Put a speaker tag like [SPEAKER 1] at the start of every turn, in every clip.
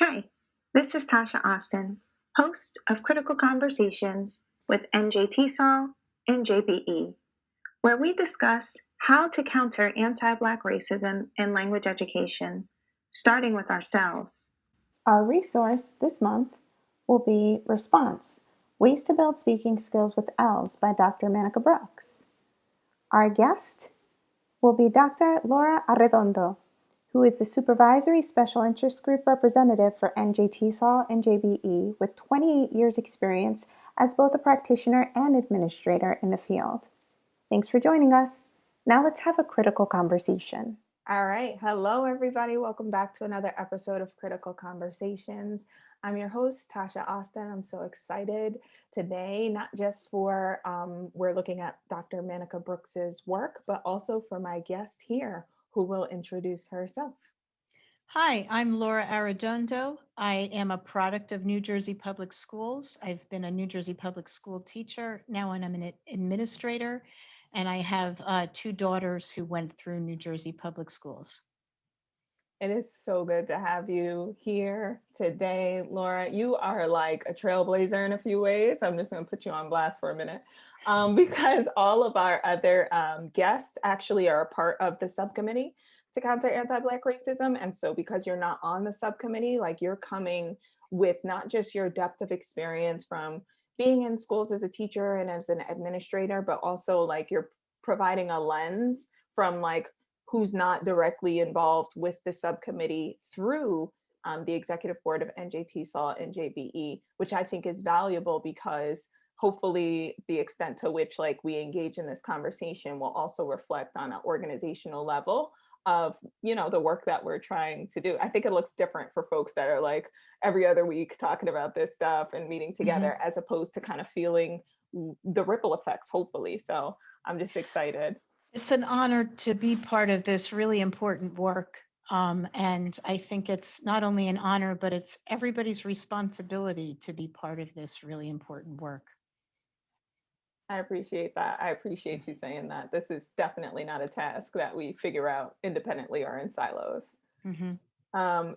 [SPEAKER 1] Hi, this is Tasha Austin, host of Critical Conversations with NJTESOL-NJBE, where we discuss how to counter anti-Black racism in language education, starting with ourselves.
[SPEAKER 2] Our resource this month will be Response, Ways to Build Speaking Skills with ELLs by Dr. Maneka Brooks. Our guest will be Dr. Laura Arredondo, who is the Supervisory Special Interest Group Representative for NJTESOL-NJBE with 28 years experience as both a practitioner and administrator in the field. Thanks for joining us. Now let's have a critical conversation.
[SPEAKER 3] All right. Hello, everybody. Welcome back to another episode of Critical Conversations. I'm your host, Tasha Austin. I'm so excited today, not just for we're looking at Dr. Maneka Brooks's work, but also for my guest here who will introduce herself.
[SPEAKER 4] Hi, I'm Laura Arredondo. I am a product of New Jersey Public Schools. I've been a New Jersey Public School teacher. Now I'm an administrator, and I have two daughters who went through New Jersey Public Schools.
[SPEAKER 3] It is so good to have you here today, Laura. You are like a trailblazer in a few ways. I'm just going to put you on blast for a minute because all of our other guests actually are a part of the subcommittee to counter anti-Black racism. And so because you're not on the subcommittee, like you're coming with not just your depth of experience from being in schools as a teacher and as an administrator, but also like you're providing a lens from like who's not directly involved with the subcommittee through the executive board of NJTESOL-NJBE, which I think is valuable because hopefully the extent to which like we engage in this conversation will also reflect on an organizational level of the work that we're trying to do. I think it looks different for folks that are like every other week talking about this stuff and meeting together as opposed to kind of feeling the ripple effects, hopefully. So I'm just excited.
[SPEAKER 4] It's an honor to be part of this really important work. And I think it's not only an honor, but it's everybody's responsibility to be part of this really important work.
[SPEAKER 3] I appreciate that. I appreciate you saying that. This is definitely not a task that we figure out independently or in silos.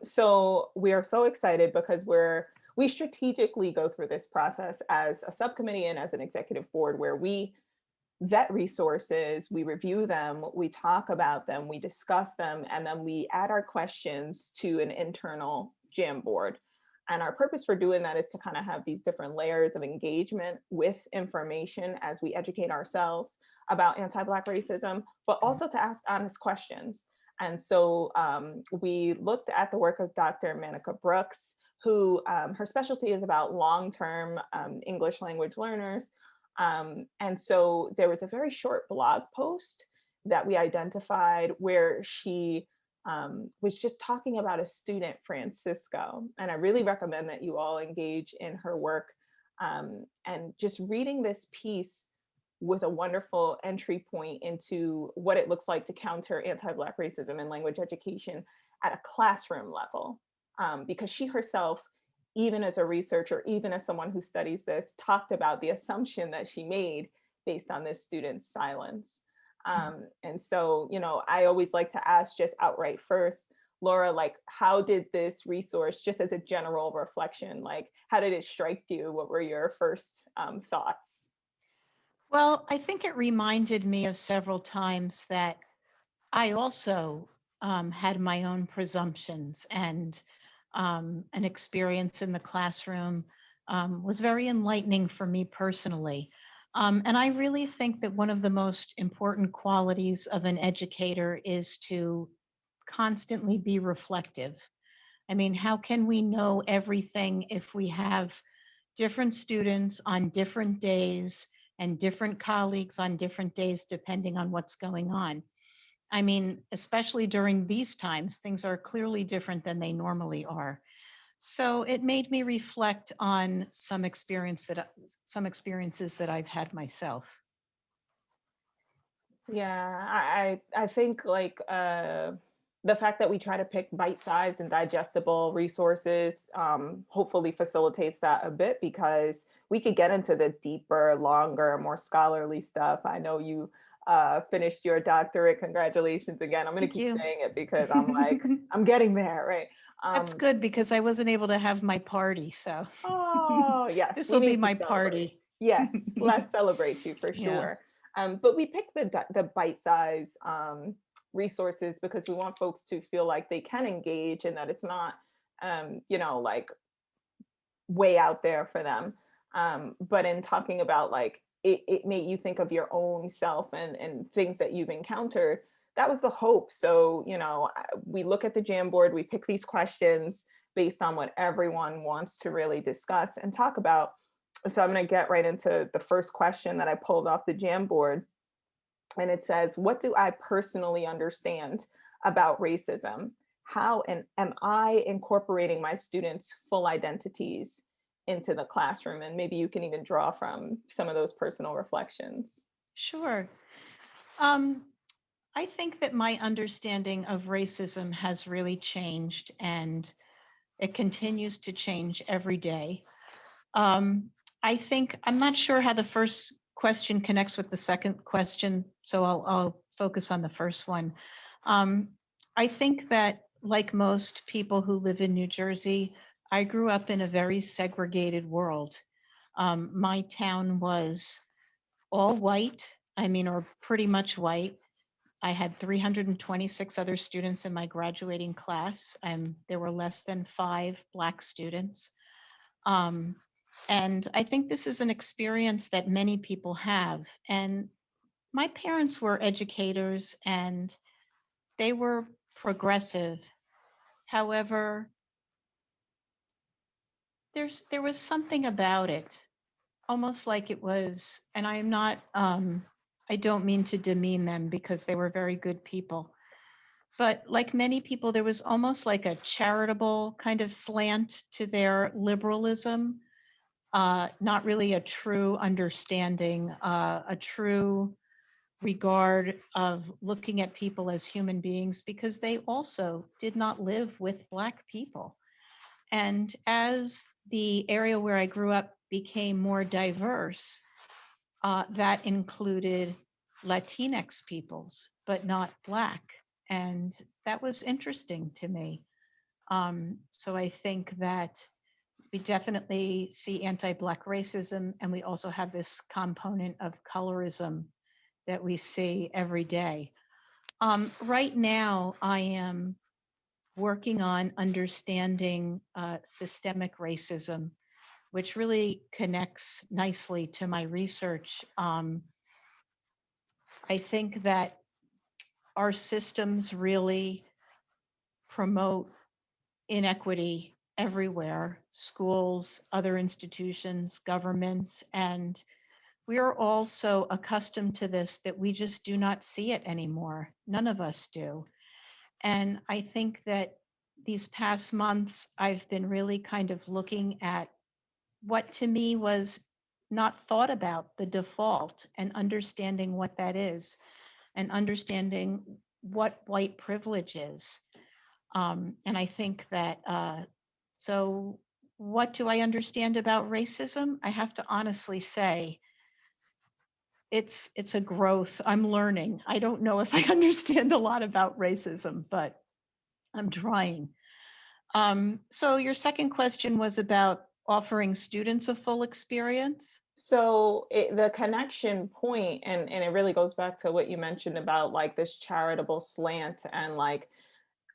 [SPEAKER 3] So we are so excited because we strategically go through this process as a subcommittee and as an executive board where we vet resources, we review them, we talk about them, we discuss them, and then we add our questions to an internal Jam board. And our purpose for doing that is to kind of have these different layers of engagement with information as we educate ourselves about anti-Black racism, but also to ask honest questions. And so we looked at the work of Dr. Maneka Brooks, who her specialty is about long-term English language learners. And so there was a very short blog post that we identified where she was just talking about a student, Francisco. And I really recommend that you all engage in her work. And just reading this piece was a wonderful entry point into what it looks like to counter anti-Black racism in language education at a classroom level. Because she herself, even as a researcher, even as someone who studies this, talked about the assumption that she made based on this student's silence. And so, I always like to ask just outright first, Laura, like, how did this resource, just as a general reflection, like, how did it strike you? What were your first thoughts?
[SPEAKER 4] Well, I think it reminded me of several times that I also had my own presumptions, and an experience in the classroom was very enlightening for me personally. And I really think that one of the most important qualities of an educator is to constantly be reflective. I mean, how can we know everything if we have different students on different days and different colleagues on different days, depending on what's going on? I mean, especially during these times, things are clearly different than they normally are. So it made me reflect on some experiences that I've had myself.
[SPEAKER 3] Yeah, I think like the fact that we try to pick bite-sized and digestible resources hopefully facilitates that a bit because we could get into the deeper, longer, more scholarly stuff. I know you finished your doctorate. Congratulations again. I'm going to
[SPEAKER 4] Thank
[SPEAKER 3] keep
[SPEAKER 4] you.
[SPEAKER 3] saying it because I'm like, I'm getting there, right?
[SPEAKER 4] That's good because I wasn't able to have my party. So
[SPEAKER 3] Oh, yes,
[SPEAKER 4] this
[SPEAKER 3] we
[SPEAKER 4] will be
[SPEAKER 3] need to
[SPEAKER 4] my
[SPEAKER 3] celebrate.
[SPEAKER 4] party.
[SPEAKER 3] Yes, let's celebrate you for
[SPEAKER 4] Yeah.
[SPEAKER 3] sure. But we pick the bite-size resources because we want folks to feel like they can engage and that it's not, like way out there for them. But in talking about like it made you think of your own self and things that you've encountered. That was the hope. So, we look at the Jamboard, we pick these questions based on what everyone wants to really discuss and talk about. So I'm going to get right into the first question that I pulled off the Jamboard. And it says, what do I personally understand about racism? How and am I incorporating my students' full identities into the classroom? And maybe you can even draw from some of those personal reflections.
[SPEAKER 4] Sure. I think that my understanding of racism has really changed and it continues to change every day. I think I'm not sure how the first question connects with the second question, so I'll focus on the first one. I think that, like most people who live in New Jersey, I grew up in a very segregated world. My town was all white, or pretty much white. I had 326 other students in my graduating class. There were less than 5 Black students. And I think this is an experience that many people have. And my parents were educators and they were progressive. However, there was something about it, almost like it was, and I don't mean to demean them because they were very good people. But like many people, there was almost like a charitable kind of slant to their liberalism. Not really a true understanding, a true regard of looking at people as human beings because they also did not live with Black people. And as the area where I grew up became more diverse, that included Latinx peoples, but not Black. And that was interesting to me. So I think that we definitely see anti-Black racism, and we also have this component of colorism that we see every day. Right now, I am working on understanding systemic racism, which really connects nicely to my research. I think that our systems really promote inequity everywhere, schools, other institutions, governments, and we are all so accustomed to this that we just do not see it anymore. None of us do. And I think that these past months, I've been really kind of looking at what to me was not thought about, the default, and understanding what that is, and understanding what white privilege is. And I think that, so what do I understand about racism? I have to honestly say, it's a growth. I'm learning. I don't know if I understand a lot about racism, but I'm trying. So your second question was about offering students a full experience.
[SPEAKER 3] So the connection point, and it really goes back to what you mentioned about like this charitable slant and like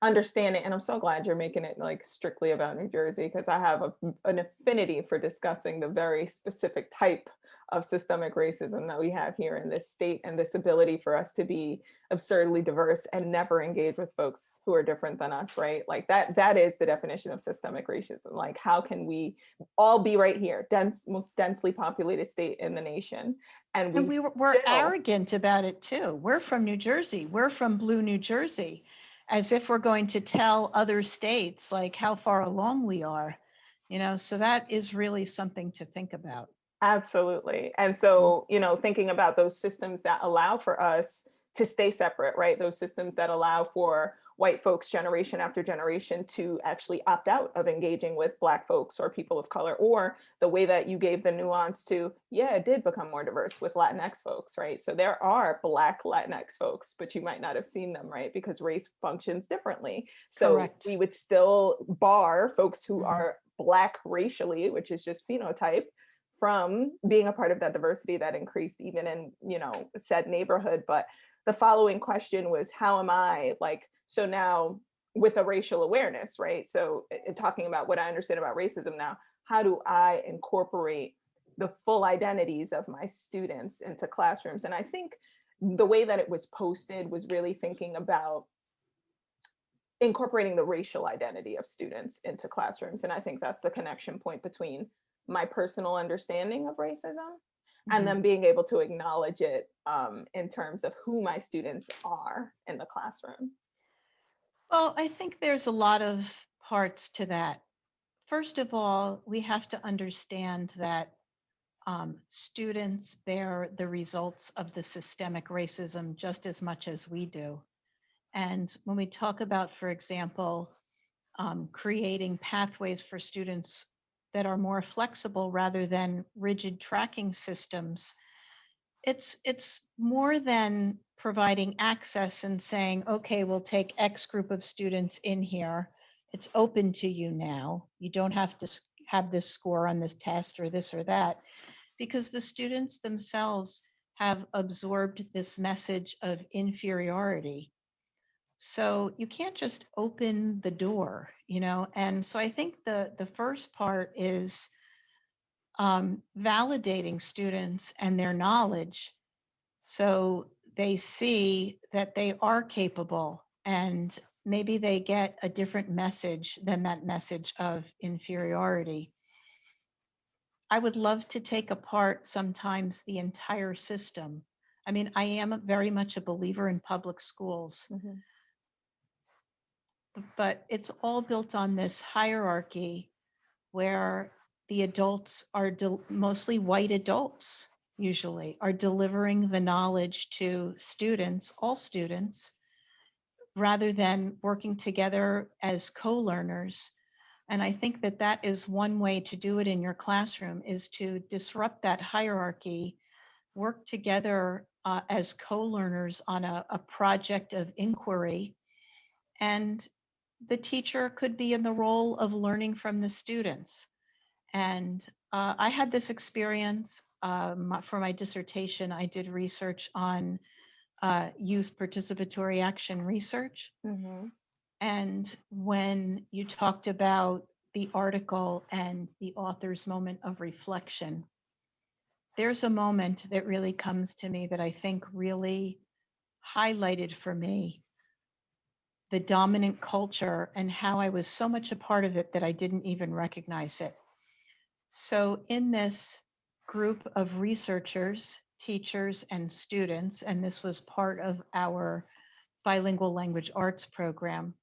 [SPEAKER 3] understanding, and I'm so glad you're making it like strictly about New Jersey because I have an affinity for discussing the very specific type of systemic racism that we have here in this state and this ability for us to be absurdly diverse and never engage with folks who are different than us, right? Like that is the definition of systemic racism. Like how can we all be right here, most densely populated state in the nation, and
[SPEAKER 4] we're arrogant about it too. We're from New Jersey. We're from blue New Jersey, as if we're going to tell other states like how far along we are, so that is really something to think about.
[SPEAKER 3] Absolutely. And so, thinking about those systems that allow for us to stay separate, right? Those systems that allow for white folks generation after generation to actually opt out of engaging with Black folks or people of color, or the way that you gave the nuance to, yeah, it did become more diverse with Latinx folks, right? So there are Black Latinx folks, but you might not have seen them, right? Because race functions differently. So
[SPEAKER 4] Correct.
[SPEAKER 3] we would still bar folks who
[SPEAKER 4] Mhm.
[SPEAKER 3] are Black racially, which is just phenotype, from being a part of that diversity that increased even in, said neighborhood. But the following question was, how am I like, so now with a racial awareness, right? So talking about what I understand about racism now, how do I incorporate the full identities of my students into classrooms? And I think the way that it was posted was really thinking about incorporating the racial identity of students into classrooms. And I think that's the connection point between my personal understanding of racism and
[SPEAKER 4] Mhm.
[SPEAKER 3] then being able to acknowledge it in terms of who my students are in the classroom.
[SPEAKER 4] Well, I think there's a lot of parts to that. First of all, we have to understand that students bear the results of the systemic racism just as much as we do. And when we talk about, for example, creating pathways for students that are more flexible rather than rigid tracking systems, it's more than providing access and saying, okay, we'll take X group of students in here. It's open to you now. You don't have to have this score on this test or this or that, because the students themselves have absorbed this message of inferiority. So you can't just open the door, And so I think the first part is validating students and their knowledge, so they see that they are capable, and maybe they get a different message than that message of inferiority. I would love to take apart sometimes the entire system. I mean, I am very much a believer in public schools,
[SPEAKER 3] Mm-hmm.
[SPEAKER 4] but it's all built on this hierarchy where the adults are mostly white adults, usually, are delivering the knowledge to students, all students, rather than working together as co-learners. And I think that that is one way to do it in your classroom, is to disrupt that hierarchy, work together as co-learners on a project of inquiry. And the teacher could be in the role of learning from the students. And I had this experience for my dissertation. I did research on youth participatory action research.
[SPEAKER 3] Mm-hmm.
[SPEAKER 4] And when you talked about the article and the author's moment of reflection, there's a moment that really comes to me that I think really highlighted for me the dominant culture and how I was so much a part of it that I didn't even recognize it. So, in this group of researchers, teachers, and students, and this was part of our bilingual language arts program,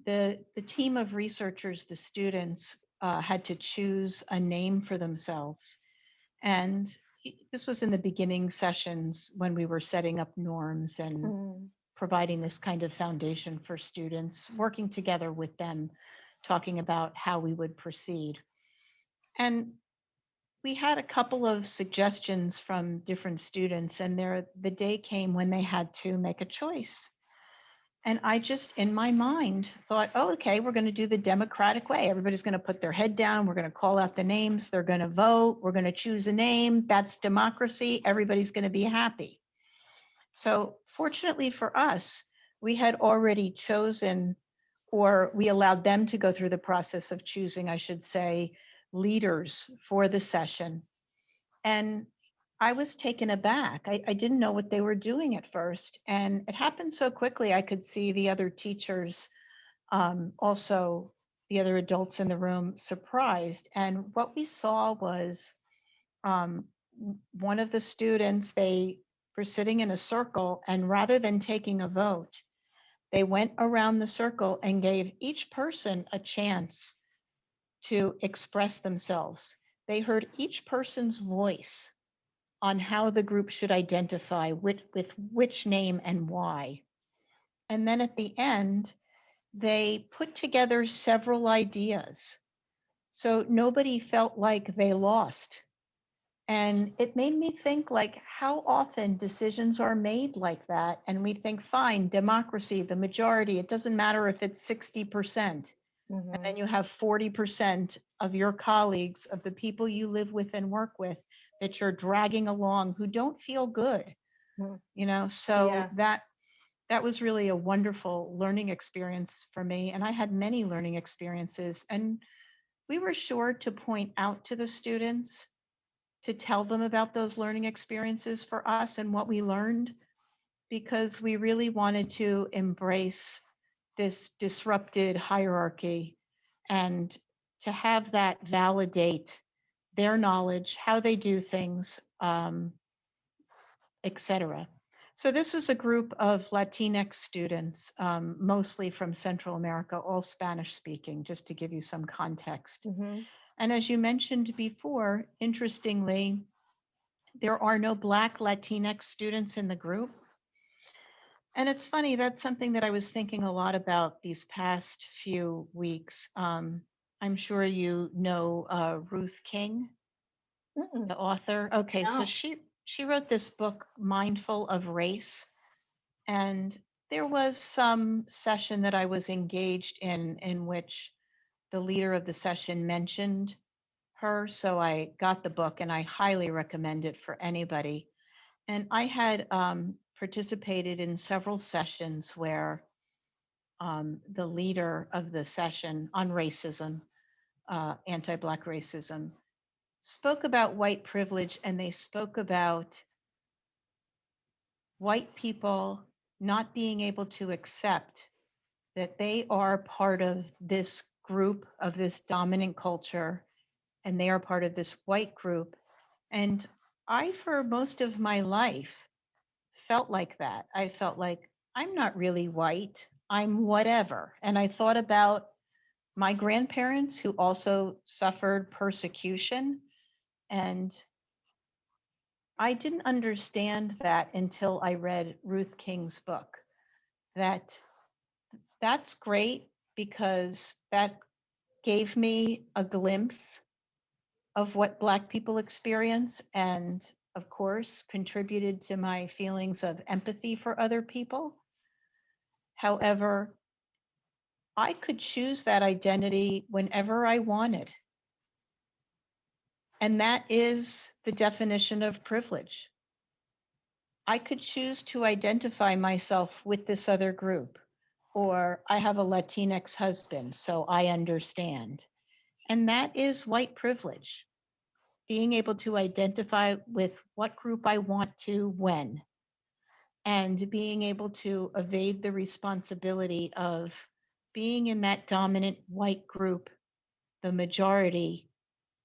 [SPEAKER 4] the team of researchers, the students, had to choose a name for themselves. And this was in the beginning sessions when we were setting up norms and providing this kind of foundation for students, working together with them, talking about how we would proceed. And we had a couple of suggestions from different students, and the day came when they had to make a choice. And I just, in my mind, thought, oh, okay, we're going to do the democratic way. Everybody's going to put their head down. We're going to call out the names. They're going to vote. We're going to choose a name. That's democracy. Everybody's going to be happy. So fortunately for us, we had already chosen, or we allowed them to go through the process of choosing, I should say, leaders for the session. And I was taken aback. I didn't know what they were doing at first. And it happened so quickly, I could see the other teachers, also the other adults in the room, surprised. And what we saw was one of the students, they were sitting in a circle, and rather than taking a vote, they went around the circle and gave each person a chance to express themselves. They heard each person's voice on how the group should identify with which name and why. And then at the end, they put together several ideas. So nobody felt like they lost. And it made me think, like, how often decisions are made like that. And we think, fine, democracy, the majority, it doesn't matter if it's 60%. And then you have 40% of your colleagues, of the people you live with and work with, that you're dragging along who don't feel good. You know, so that was really a wonderful learning experience for me. And I had many learning experiences. And we were sure to point out to the students, to tell them about those learning experiences for us and what we learned, because we really wanted to embrace this disrupted hierarchy and to have that validate their knowledge, how they do things, etc. So this was a group of Latinx students, mostly from Central America, all Spanish speaking, just to give you some context. And as you mentioned before, interestingly, there are no Black Latinx students in the group. And it's funny, that's something that I was thinking a lot about these past few weeks. I'm sure you know Ruth King, the author. Okay, so she wrote this book, Mindful of Race. And there was some session that I was engaged in which the leader of the session mentioned her. So I got the book and I highly recommend it for anybody. And I had participated in several sessions where the leader of the session on racism, anti-Black racism, spoke about white privilege, and they spoke about white people not being able to accept that they are part of this group, of this dominant culture, and they are part of this white group. And I, for most of my life, felt like that. I felt like I'm not really white, I'm whatever. And I thought about my grandparents who also suffered persecution. And I didn't understand that until I read Ruth King's book. That's great, because that gave me a glimpse of what Black people experience, and of course contributed to my feelings of empathy for other people. However, I could choose that identity whenever I wanted. And that is the definition of privilege. I could choose to identify myself with this other group, or I have a Latinx husband, so I understand. And that is white privilege, being able to identify with what group I want to when, and being able to evade the responsibility of being in that dominant white group, the majority,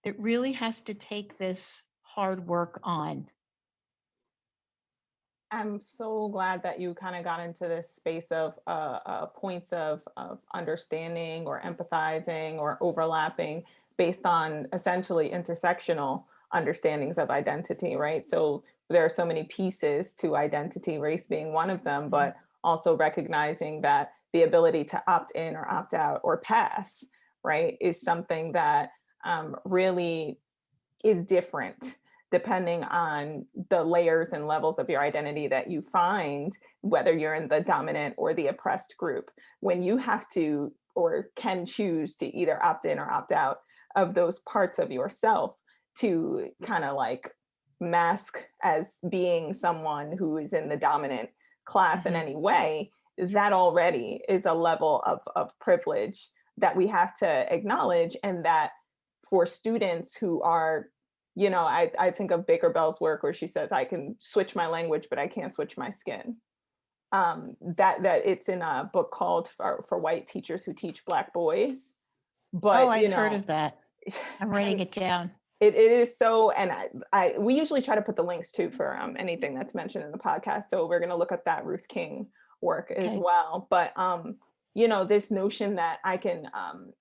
[SPEAKER 4] that really has to take this hard work on.
[SPEAKER 3] I'm so glad that you kind of got into this space of points of understanding or empathizing or overlapping based on essentially intersectional understandings of identity, right? So there are so many pieces to identity, race being one of them, but also recognizing that the ability to opt in or opt out or pass, right, is something that really is different depending on the layers and levels of your identity that you find, whether you're in the dominant or the oppressed group. When you have to or can choose to either opt in or opt out of those parts of yourself to kind of like mask as being someone who is in the dominant class in any way, that already is a level of privilege that we have to acknowledge. And that for students who are, you know, I think of Baker Bell's work where she says, I can switch my language, but I can't switch my skin. That it's in a book called for White Teachers Who Teach Black Boys. But
[SPEAKER 4] I've heard of that. I'm writing it down.
[SPEAKER 3] It is so, and we usually try to put the links too for anything that's mentioned in the podcast. So we're going to look at that Ruth King work as well. But you know, this notion that I can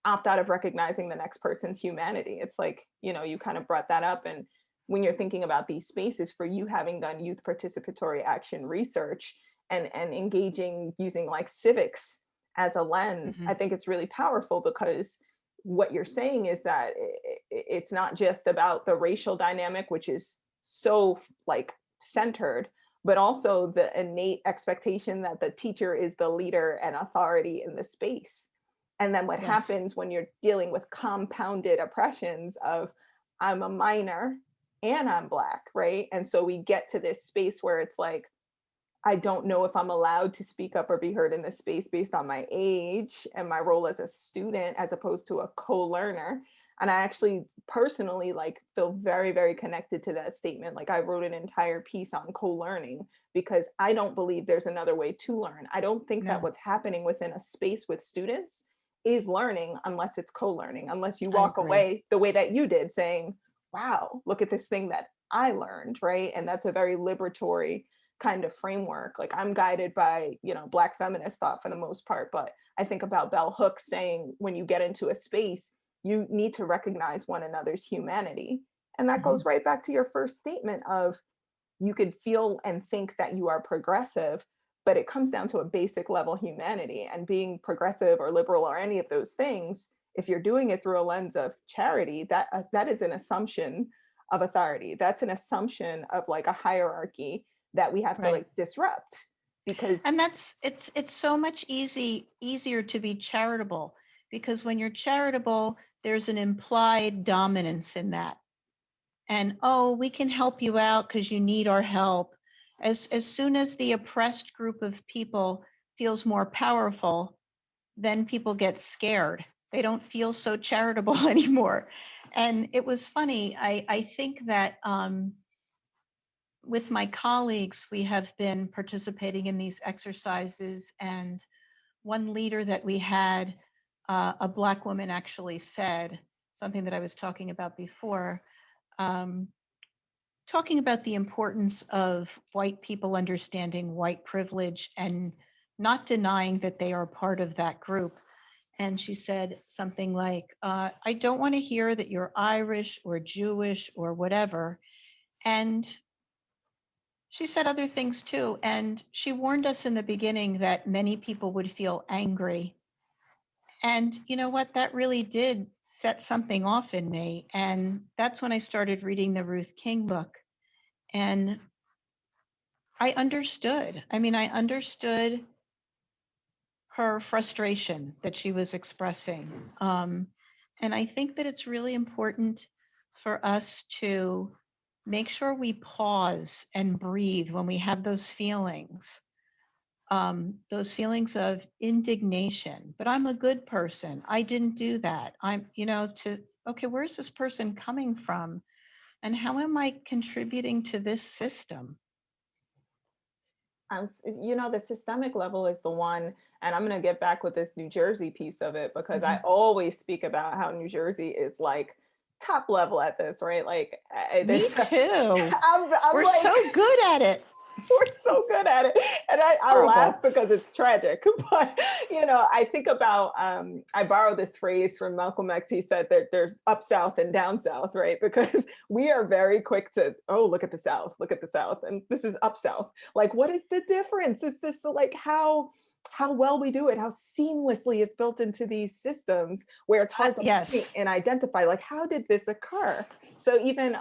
[SPEAKER 3] opt out of recognizing the next person's humanity. It's like, you know, you kind of brought that up. And when you're thinking about these spaces, for you having done youth participatory action research, and engaging using like civics as a lens, I think it's really powerful, because what you're saying is that it's not just about the racial dynamic, which is so like centered, but also the innate expectation that the teacher is the leader and authority in the space. And then what
[SPEAKER 4] Yes.
[SPEAKER 3] happens when you're dealing with compounded oppressions of, I'm a minor and I'm Black, right? And so we get to this space where it's like, I don't know if I'm allowed to speak up or be heard in this space based on my age and my role as a student, as opposed to a co-learner. And I actually personally like feel very, very connected to that statement. Like I wrote an entire piece on co-learning, because I don't believe there's another way to learn. I don't think that
[SPEAKER 4] No,
[SPEAKER 3] what's happening within a space with students is learning unless it's co-learning, unless you
[SPEAKER 4] I
[SPEAKER 3] walk
[SPEAKER 4] agree.
[SPEAKER 3] away the way that you did, saying, wow, look at this thing that I learned, right? And that's a very liberatory kind of framework. Like I'm guided by, Black feminist thought for the most part, but I think about Bell Hooks saying, when you get into a space, you need to recognize one another's humanity. And that goes right back to your first statement of, you could feel and think that you are progressive, but it comes down to a basic level humanity. And being progressive or liberal or any of those things, if you're doing it through a lens of charity, that is an assumption of authority. That's an assumption of like a hierarchy that we have to
[SPEAKER 4] Right.
[SPEAKER 3] like disrupt, because
[SPEAKER 4] And it's so much easier to be charitable, because when you're charitable, there's an implied dominance in that. And oh, we can help you out because you need our help. As soon as the oppressed group of people feels more powerful, then people get scared. They don't feel so charitable anymore. And it was funny. I think that with my colleagues, we have been participating in these exercises, and one leader that we had, a Black woman, actually said something that I was talking about before, um, talking about the importance of white people understanding white privilege and not denying that they are part of that group. And she said something like, I don't want to hear that you're Irish or Jewish or whatever. And she said other things too. And she warned us in the beginning that many people would feel angry. And you know what? That really did set something off in me. And that's when I started reading the Ruth King book. And I understood. I mean, I understood her frustration that she was expressing. And I think that it's really important for us to make sure we pause and breathe when we have those feelings of indignation. But I'm a good person. I didn't do that. Okay, where's this person coming from? And how am I contributing to this system?
[SPEAKER 3] the systemic level is the one, and I'm going to get back with this New Jersey piece of it, because I
[SPEAKER 4] Mhm.
[SPEAKER 3] always speak about how New Jersey is like top level at this, right? Like
[SPEAKER 4] Me too.
[SPEAKER 3] I'm
[SPEAKER 4] We're
[SPEAKER 3] like,
[SPEAKER 4] so good at it.
[SPEAKER 3] we're so good at it. And I laugh
[SPEAKER 4] Horrible.
[SPEAKER 3] because it's tragic. But, I think about, I borrow this phrase from Malcolm X. He said that there's up South and down South, right? Because we are very quick to, oh, look at the South, look at the South. And this is up South. Like, what is the difference? Is this like how well we do it, how seamlessly it's built into these systems, where it's hard to point
[SPEAKER 4] Yes.
[SPEAKER 3] and identify, like, how did this occur? So even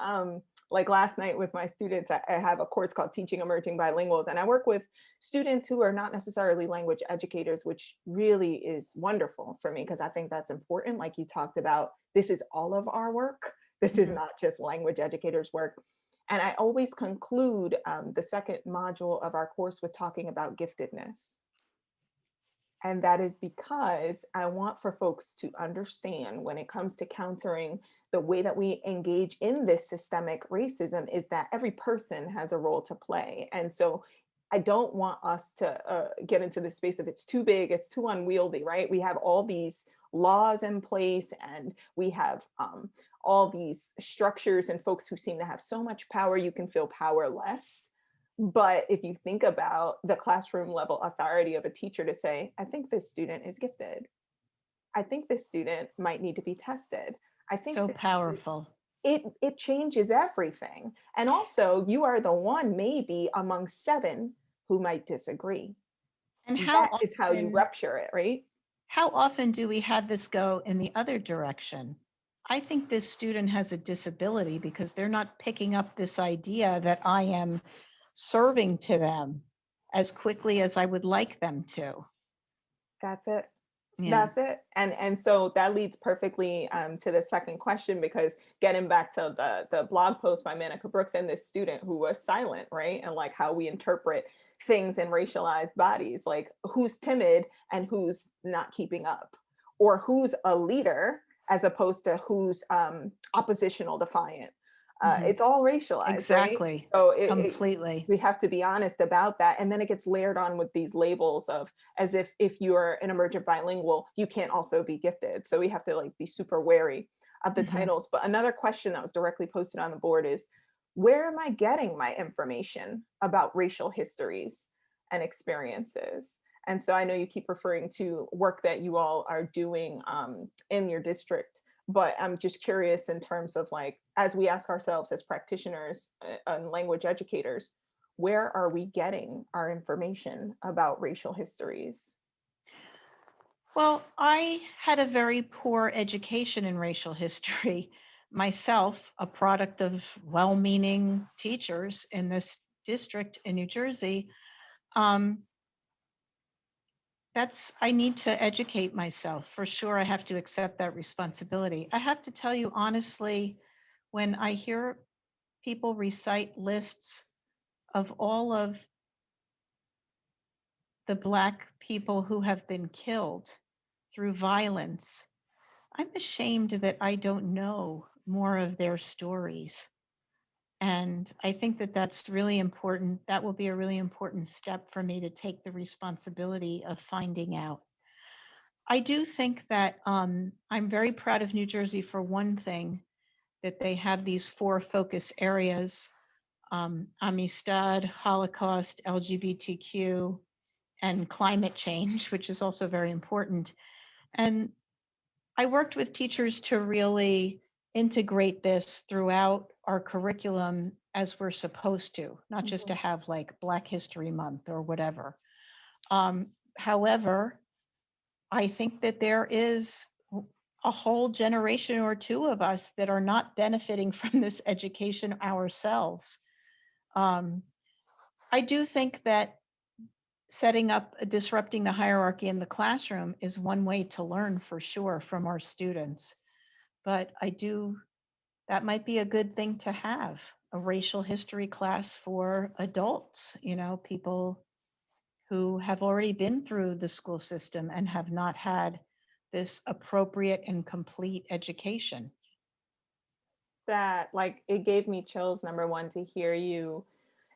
[SPEAKER 3] like last night with my students, I have a course called Teaching Emerging Bilinguals, and I work with students who are not necessarily language educators, which really is wonderful for me, because I think that's important. Like you talked about, this is all of our work. This is
[SPEAKER 4] Mhm.
[SPEAKER 3] not just language educators' work. And I always conclude the second module of our course with talking about giftedness. And that is because I want for folks to understand, when it comes to countering the way that we engage in this systemic racism, is that every person has a role to play. And so I don't want us to get into the space of, it's too big, it's too unwieldy, right? We have all these laws in place, and we have all these structures and folks who seem to have so much power, you can feel powerless. But if you think about the classroom level authority of a teacher to say, I think this student is gifted. I think this student might need to be tested. I think
[SPEAKER 4] So
[SPEAKER 3] this
[SPEAKER 4] powerful.
[SPEAKER 3] it changes everything. And also, you are the one maybe among seven who might disagree.
[SPEAKER 4] And
[SPEAKER 3] That is how you rupture it, right?
[SPEAKER 4] how often do we have this go in the other direction? I think this student has a disability because they're not picking up this idea that I am serving to them as quickly as I would like them to.
[SPEAKER 3] That's it.
[SPEAKER 4] Yeah.
[SPEAKER 3] That's it. And so that leads perfectly to the second question, because getting back to the blog post by Maneka Brooks and this student who was silent, right? And like how we interpret things in racialized bodies, like who's timid and who's not keeping up, or who's a leader as opposed to who's oppositional defiant. It's all racialized, right?
[SPEAKER 4] Exactly.
[SPEAKER 3] So
[SPEAKER 4] Completely.
[SPEAKER 3] we have to be honest about that. And then it gets layered on with these labels of, as if you're an emergent bilingual, you can't also be gifted. So we have to like be super wary of the titles. But another question that was directly posted on the board is, where am I getting my information about racial histories and experiences? And so I know you keep referring to work that you all are doing in your district, but I'm just curious in terms of like, as we ask ourselves as practitioners and language educators, where are we getting our information about racial histories?
[SPEAKER 4] Well, I had a very poor education in racial history myself, a product of well-meaning teachers in this district in New Jersey. I need to educate myself. For sure, I have to accept that responsibility. I have to tell you honestly, when I hear people recite lists of all of the Black people who have been killed through violence, I'm ashamed that I don't know more of their stories. And I think that that's really important. That will be a really important step for me to take the responsibility of finding out. I do think that I'm very proud of New Jersey for one thing, that they have these 4 focus areas, Amistad, Holocaust, LGBTQ, and climate change, which is also very important. And I worked with teachers to really integrate this throughout our curriculum as we're supposed to, not just to have like Black History Month or whatever. However, I think that there is a whole generation or 2 of us that are not benefiting from this education ourselves. I do think that disrupting the hierarchy in the classroom is one way to learn for sure from our students. But that might be a good thing to have, a racial history class for adults, people who have already been through the school system and have not had this appropriate and complete education.
[SPEAKER 3] That, like, it gave me chills, number one, to hear you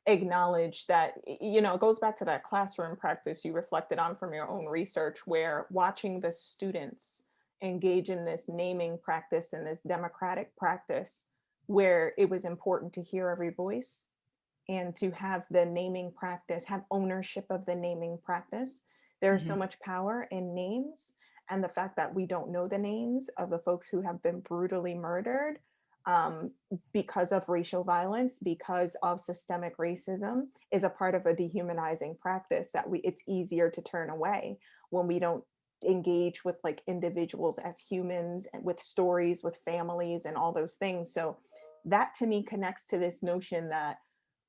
[SPEAKER 3] acknowledge that, it goes back to that classroom practice you reflected on from your own research, where watching the students engage in this naming practice and this democratic practice, where it was important to hear every voice and to have the naming practice, have ownership of the naming practice. There's so much power in names, and the fact that we don't know the names of the folks who have been brutally murdered because of racial violence, because of systemic racism, is a part of a dehumanizing practice that it's easier to turn away when we don't engage with like individuals as humans and with stories, with families and all those things. So that to me connects to this notion that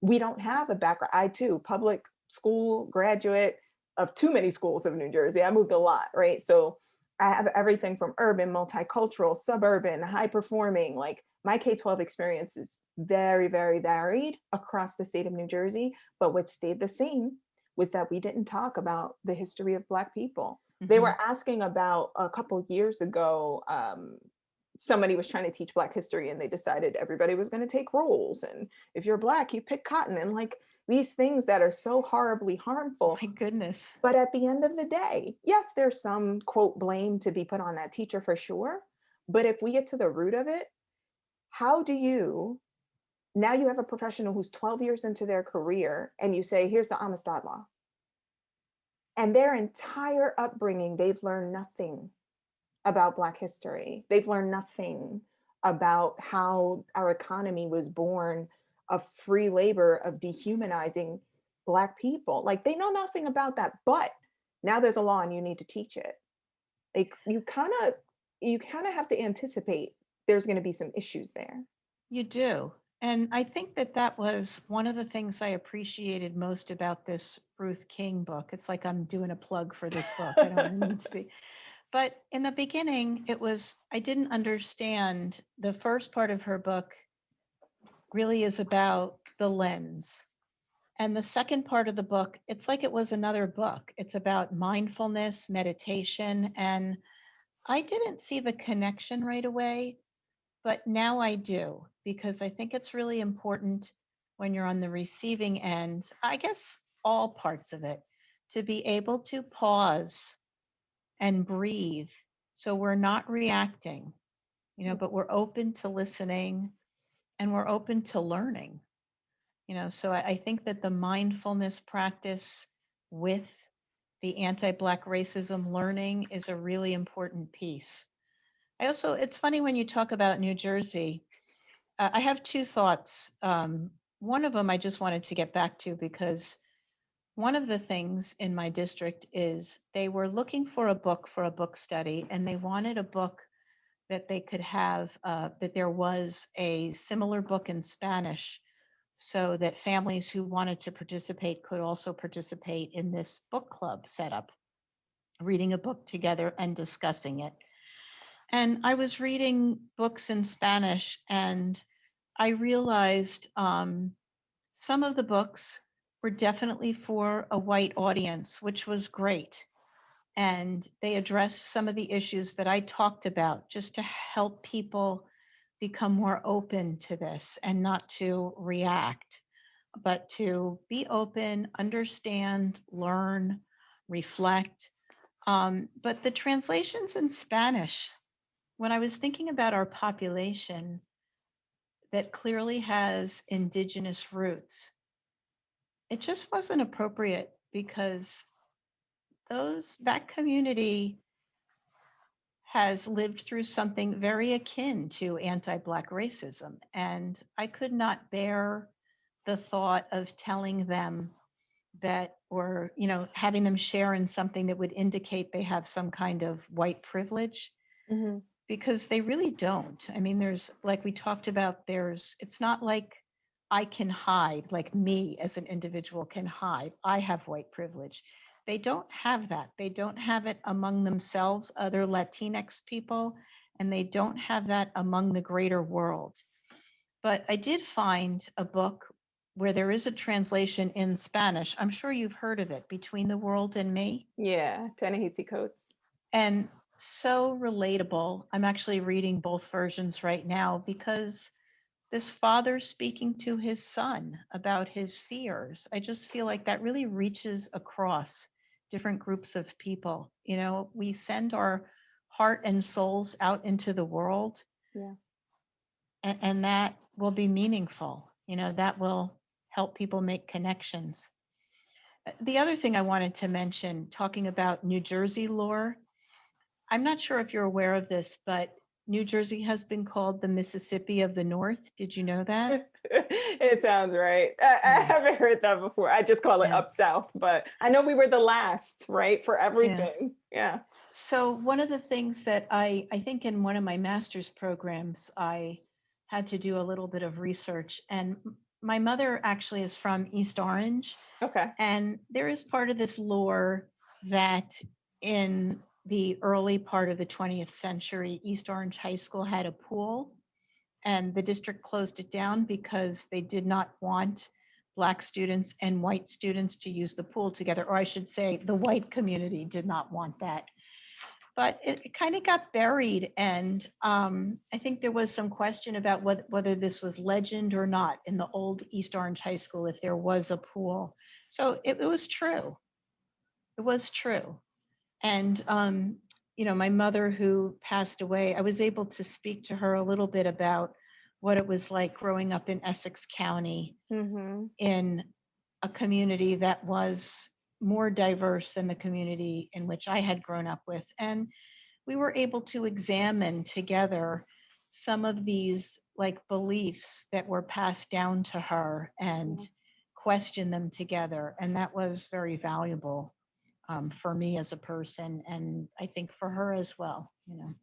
[SPEAKER 3] we don't have a background. I too, public school graduate of too many schools of New Jersey. I moved a lot, right? So I have everything from urban, multicultural, suburban, high performing. Like my K-12 experience is very, very varied across the state of New Jersey. But what stayed the same was that we didn't talk about the history of Black people. They were asking about a couple years ago, somebody was trying to teach Black history and they decided everybody was going to take rules. And if you're Black, you pick cotton, and like these things that are so horribly harmful.
[SPEAKER 4] My goodness.
[SPEAKER 3] But at the end of the day, yes, there's some quote blame to be put on that teacher for sure. But if we get to the root of it, how do you, now you have a professional who's 12 years into their career and you say, here's the Amistad Law. And their entire upbringing, they've learned nothing about Black history. They've learned nothing about how our economy was born of free labor, of dehumanizing Black people. Like, they know nothing about that, but now there's a law and you need to teach it. Like, you kind of have to anticipate there's going to be some issues there.
[SPEAKER 4] You do. And I think that that was one of the things I appreciated most about this Ruth King book. It's like I'm doing a plug for this book. I don't really mean to be. But in the beginning, I didn't understand the first part of her book really is about the lens. And the second part of the book, it's like it was another book. It's about mindfulness, meditation. And I didn't see the connection right away, but now I do, because I think it's really important when you're on the receiving end, I guess all parts of it, to be able to pause and breathe. So we're not reacting, but we're open to listening and we're open to learning. So I think that the mindfulness practice with the anti-Black racism learning is a really important piece. It's funny when you talk about New Jersey, I have two thoughts. One of them I just wanted to get back to, because one of the things in my district is they were looking for a book for a book study, and they wanted a book that they could have, that there was a similar book in Spanish, so that families who wanted to participate could also participate in this book club setup, reading a book together and discussing it. And I was reading books in Spanish, and I realized some of the books were definitely for a white audience, which was great. And they addressed some of the issues that I talked about, just to help people become more open to this and not to react, but to be open, understand, learn, reflect. But the translations in Spanish, when I was thinking about our population that clearly has indigenous roots, it just wasn't appropriate, because that community has lived through something very akin to anti-Black racism. And I could not bear the thought of telling them that, or, having them share in something that would indicate they have some kind of white privilege, because they really don't. I mean, there's, like we talked about, it's not like I can hide, like me as an individual can hide. I have white privilege. They don't have that. They don't have it among themselves, other Latinx people, and they don't have that among the greater world. But I did find a book where there is a translation in Spanish. I'm sure you've heard of it, Between the World and Me.
[SPEAKER 3] Yeah, Ta-Nehisi Coates.
[SPEAKER 4] And so relatable. I'm actually reading both versions right now, because this father speaking to his son about his fears, I just feel like that really reaches across different groups of people. We send our heart and souls out into the world.
[SPEAKER 3] Yeah.
[SPEAKER 4] And that will be meaningful. That will help people make connections. The other thing I wanted to mention, talking about New Jersey lore, I'm not sure if you're aware of this, but New Jersey has been called the Mississippi of the North. Did you know that?
[SPEAKER 3] It sounds right. I haven't heard that before. I just call it up south, but I know we were the last, right, for everything. Yeah.
[SPEAKER 4] So one of the things that I think in one of my master's programs, I had to do a little bit of research, and my mother actually is from East Orange.
[SPEAKER 3] Okay.
[SPEAKER 4] And there is part of this lore that in the early part of the 20th century, East Orange High School had a pool, and the district closed it down because they did not want Black students and white students to use the pool together. Or I should say, the white community did not want that. But it kind of got buried. And I think there was some question about whether this was legend or not in the old East Orange High School, if there was a pool. So it was true. It was true. And, my mother, who passed away, I was able to speak to her a little bit about what it was like growing up in Essex County, in a community that was more diverse than the community in which I had grown up with. And we were able to examine together some of these beliefs that were passed down to her, and question them together. And that was very valuable for me as a person, and I think for her as well, you know.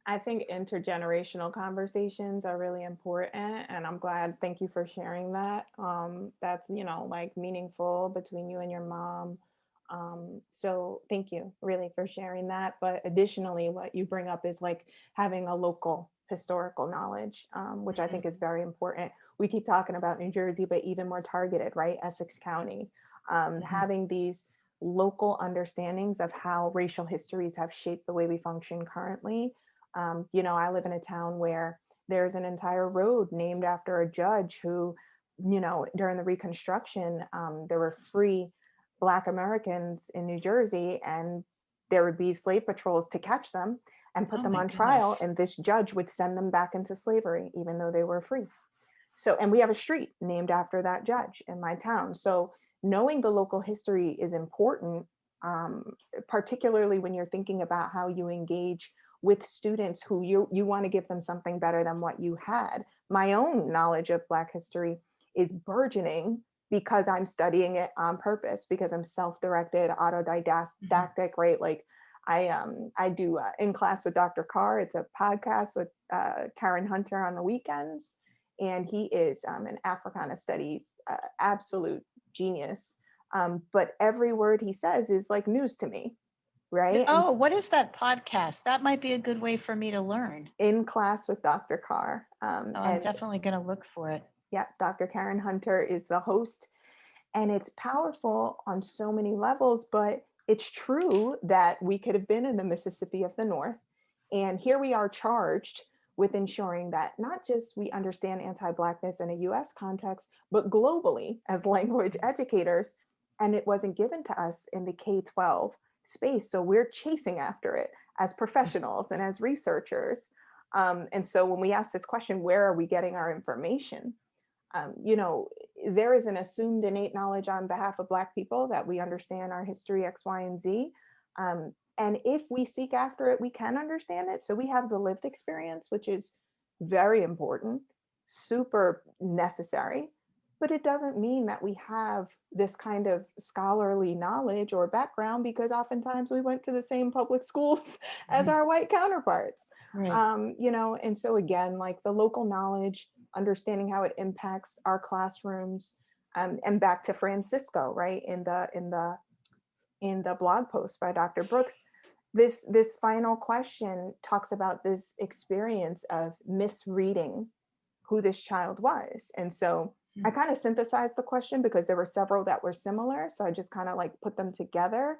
[SPEAKER 3] I think intergenerational conversations are really important, and I'm glad. Thank you for sharing that. That's, you know, like meaningful between you and your mom. So thank you really for sharing that. But additionally, what you bring up is like having a local historical knowledge, which I think is very important. We keep talking about New Jersey, but even more targeted, right? Essex County, having these local understandings of how racial histories have shaped the way we function currently. You know, I live in a town where there's an entire road named after a judge who, you know, during the Reconstruction, there were free Black Americans in New Jersey, and there would be slave patrols to catch them and put
[SPEAKER 4] Oh
[SPEAKER 3] them
[SPEAKER 4] my
[SPEAKER 3] on trial.
[SPEAKER 4] goodness.
[SPEAKER 3] And this judge would send them back into slavery, even though they were free. So, and we have a street named after that judge in my town. So knowing the local history is important, particularly when you're thinking about how you engage with students who you want to give them something better than what you had. My own knowledge of Black history is burgeoning because I'm studying it on purpose, because I'm self-directed, autodidactic, right? Like I do In Class with Dr. Carr. It's a podcast with Karen Hunter on the weekends. And he is an Africana studies absolute genius. But every word he says is like news to me, right? And
[SPEAKER 4] Oh, what is that podcast? That might be a good way for me to learn.
[SPEAKER 3] In Class with Dr. Carr.
[SPEAKER 4] Oh, I'm
[SPEAKER 3] And
[SPEAKER 4] definitely going to look for it.
[SPEAKER 3] yeah, Dr. Karen Hunter is the host. And it's powerful on so many levels, but it's true that we could have been in the Mississippi of the North. And here we are charged with ensuring that not just we understand anti-Blackness in a US context, but globally as language educators. And it wasn't given to us in the K-12 space. So we're chasing after it as professionals and as researchers. And so when we ask this question, where are we getting our information? You know, there is an assumed innate knowledge on behalf of Black people that we understand our history X, Y, and Z. And if we seek after it, we can understand it. So we have the lived experience, which is very important, super necessary. But it doesn't mean that we have this kind of scholarly knowledge or background, because oftentimes we went to the same public schools as our white counterparts.
[SPEAKER 4] Right.
[SPEAKER 3] You know, and so again, like the local knowledge, understanding how it impacts our classrooms, and back to Francisco, right, in the blog post by Dr. Brooks, this final question talks about this experience of misreading who this child was. And so I kind of synthesized the question because there were several that were similar. So I just kind of like put them together,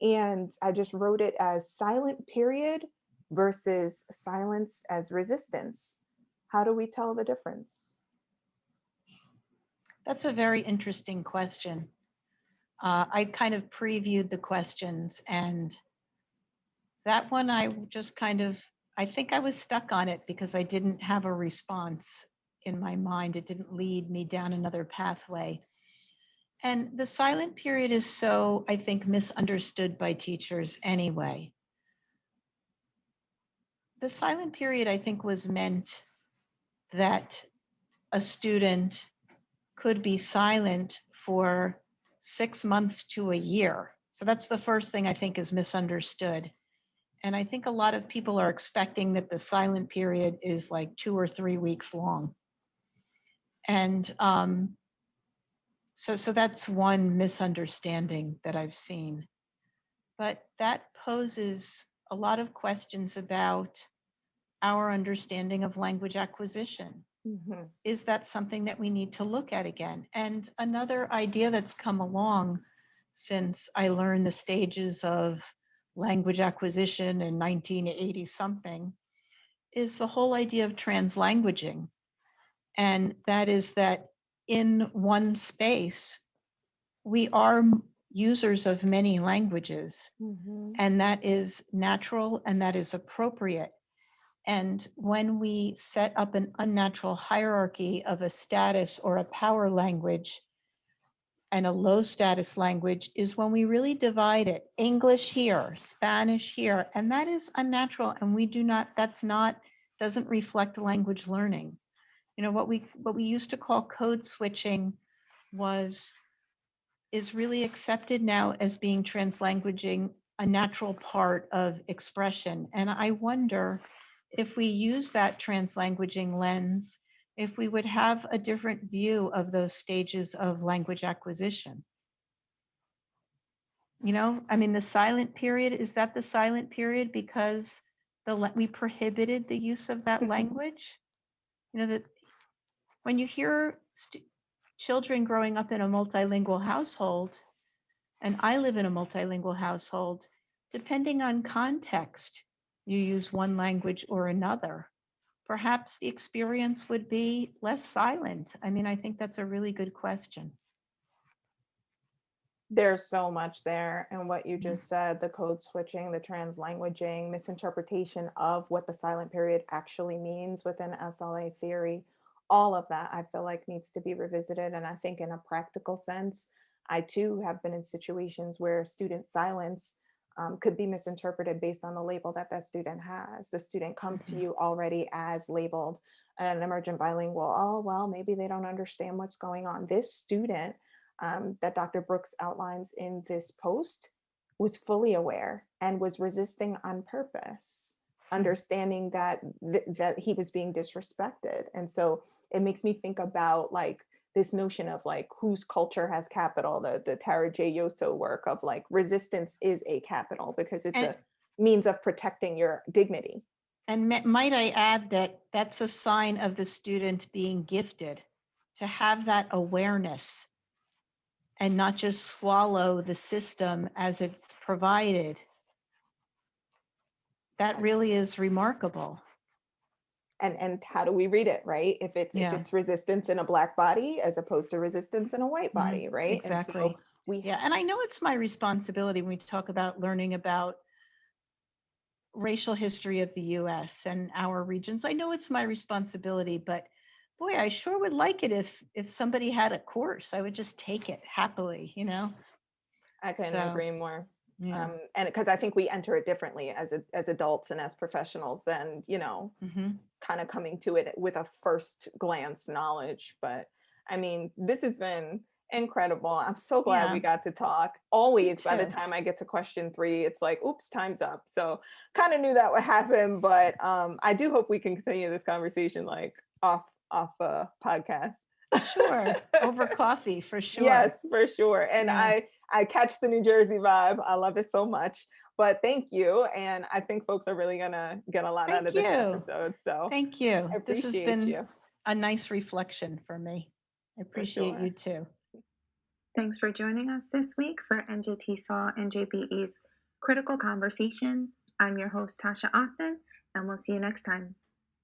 [SPEAKER 3] and I just wrote it as silent period versus silence as resistance. How do we tell the difference?
[SPEAKER 4] That's a very interesting question. I kind of previewed the questions, and that one I just kind of, I think I was stuck on it because I didn't have a response in my mind. It didn't lead me down another pathway. And the silent period is so, I think, misunderstood by teachers anyway. The silent period, I think, was meant that a student could be silent for 6 months to a year. So that's the first thing I think is misunderstood. And I think a lot of people are expecting that the silent period is like 2 or 3 weeks long. And so that's one misunderstanding that I've seen. But that poses a lot of questions about our understanding of language acquisition.
[SPEAKER 3] Mm-hmm.
[SPEAKER 4] Is that something that we need to look at again? And another idea that's come along since I learned the stages of language acquisition in 1980 something is the whole idea of translanguaging. And that is that in one space, we are users of many languages, and that is natural and that is appropriate. And when we set up an unnatural hierarchy of a status or a power language and a low status language is when we really divide it. English here, Spanish here, and that is unnatural. And we do not, doesn't reflect language learning. You know, what we used to call code switching is really accepted now as being translanguaging a natural part of expression. And I wonder if we use that translanguaging lens, if we would have a different view of those stages of language acquisition. You know, I mean, the silent period, is that the silent period because we prohibited the use of that language? You know, that when you hear children growing up in a multilingual household, and I live in a multilingual household, depending on context, you use one language or another. Perhaps the experience would be less silent. I mean, I think that's a really good question.
[SPEAKER 3] There's so much there. And what you just said, the code switching, the translanguaging, misinterpretation of what the silent period actually means within SLA theory, all of that I feel like needs to be revisited. And I think in a practical sense, I too have been in situations where student silence could be misinterpreted based on the label that that student has. The student comes to you already as labeled an emergent bilingual. Oh, well, maybe they don't understand what's going on. This student that Dr. Brooks outlines in this post was fully aware and was resisting on purpose, understanding that that he was being disrespected. And so it makes me think about like this notion of like whose culture has capital, the Tara J. Yoso work of like resistance is a capital because it's a means of protecting your dignity.
[SPEAKER 4] And might I add that that's a sign of the student being gifted to have that awareness and not just swallow the system as it's provided. That really is remarkable.
[SPEAKER 3] And how do we read it, right? If it's resistance in a Black body as opposed to resistance in a white body, right?
[SPEAKER 4] Exactly.
[SPEAKER 3] And so
[SPEAKER 4] and I know it's my responsibility when we talk about learning about racial history of the US and our regions. I know it's my responsibility, but boy, I sure would like it if somebody had a course. I would just take it happily, you know?
[SPEAKER 3] I couldn't agree more.
[SPEAKER 4] Yeah.
[SPEAKER 3] And because I think we enter it differently as adults and as professionals than, you know, kind of coming to it with a first glance knowledge. But I mean, this has been incredible. I'm so glad we got to talk. Always by the time I get to question 3, it's like, oops, time's up. So kind of knew that would happen, but I do hope we can continue this conversation like off a podcast.
[SPEAKER 4] Sure. Over coffee, for sure.
[SPEAKER 3] Yes, for sure. And I catch the New Jersey vibe. I love it so much. But thank you. And I think folks are really gonna get a lot out of this episode. So
[SPEAKER 4] thank you. This has been
[SPEAKER 3] you.
[SPEAKER 4] A nice reflection for me. I appreciate you too.
[SPEAKER 1] Thanks for joining us this week for NJTESOL-NJBE's Critical Conversation. I'm your host, Tasha Austin, and we'll see you next time.